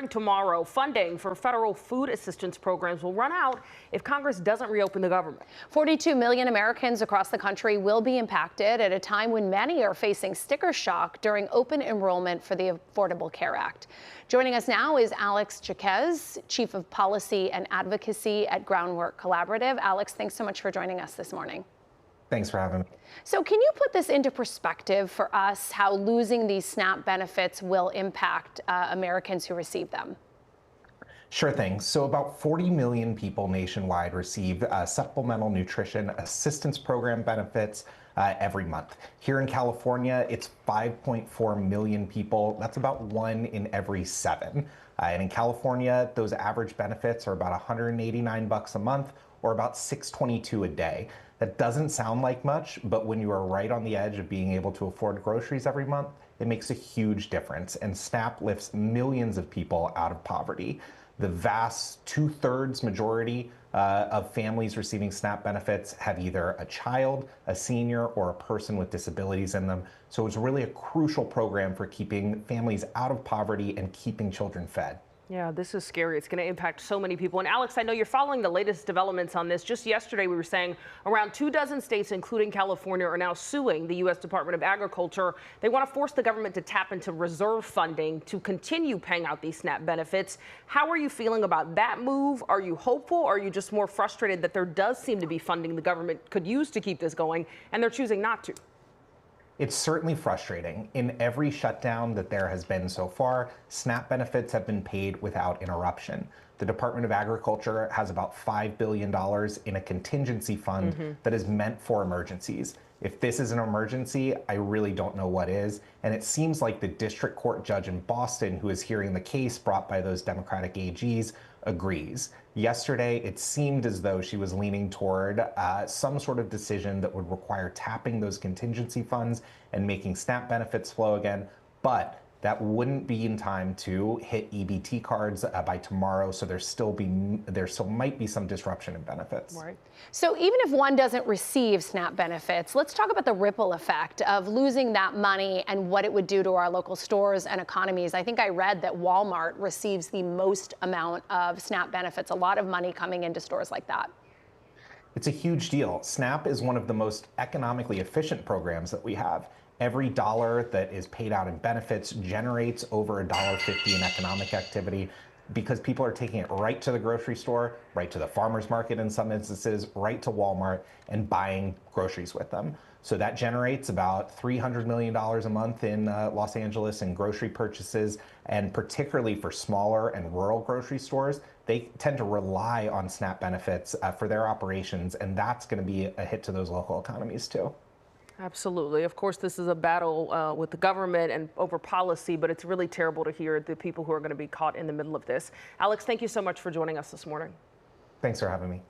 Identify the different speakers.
Speaker 1: starting tomorrow, funding for federal food assistance programs will run out if Congress doesn't reopen the government.
Speaker 2: 42 million Americans across the country will be impacted at a time when many are facing sticker shock during open enrollment for the Affordable Care Act. Joining us now is Jacquez, Chief of Policy and Advocacy at Groundwork Collaborative. Alex, thanks so much for joining us this morning.
Speaker 3: Thanks for having me.
Speaker 2: So can you put this into perspective for us, how losing these SNAP benefits will impact Americans who receive them?
Speaker 3: Sure thing. So about 40 million people nationwide receive supplemental nutrition assistance program benefits every month. Here in California, it's 5.4 million people. That's about 1 in every 7. And in California, those average benefits are about $189 a month, or about $622 a day. That doesn't sound like much, but when you are right on the edge of being able to afford groceries every month, it makes a huge difference. And SNAP lifts millions of people out of poverty. The vast 2/3 majority of families receiving SNAP benefits have either a child, a senior, or a person with disabilities in them. So it's really a crucial program for keeping families out of poverty and keeping children fed.
Speaker 1: Yeah, this is scary. It's going to impact so many people. And Alex, I know you're following the latest developments on this. Just yesterday, we were saying around 24 states, including California, are now suing the U.S. Department of Agriculture. They want to force the government to tap into reserve funding to continue paying out these SNAP benefits. How are you feeling about that move? Are you hopeful, or are you just more frustrated that there does seem to be funding the government could use to keep this going, and they're choosing not to?
Speaker 3: It's certainly frustrating. In every shutdown that there has been so far, SNAP benefits have been paid without interruption. The Department of Agriculture has about $5 billion in a contingency fund that is meant for emergencies. If this is an emergency, I really don't know what is. And it seems like the district court judge in Boston, who is hearing the case brought by those Democratic AGs, agrees. Yesterday, it seemed as though she was leaning toward some sort of decision that would require tapping those contingency funds and making SNAP benefits flow again. But that wouldn't be in time to hit EBT cards by tomorrow, so there still might be some disruption in benefits.
Speaker 2: Right. So even if one doesn't receive SNAP benefits, let's talk about the ripple effect of losing that money and what it would do to our local stores and economies. I think I read that Walmart receives the most amount of SNAP benefits, a lot of money coming into stores like that.
Speaker 3: It's a huge deal. SNAP is one of the most economically efficient programs that we have. Every dollar that is paid out in benefits generates over $1.50 in economic activity because people are taking it right to the grocery store, right to the farmer's market in some instances, right to Walmart, and buying groceries with them. So that generates about $300 million a month in Los Angeles in grocery purchases, and particularly for smaller and rural grocery stores, they tend to rely on SNAP benefits for their operations, and that's going to be a hit to those local economies too.
Speaker 1: Absolutely. Of course, this is a battle with the government and over policy, but it's really terrible to hear the people who are going to be caught in the middle of this. Alex, thank you so much for joining us this morning.
Speaker 3: Thanks for having me.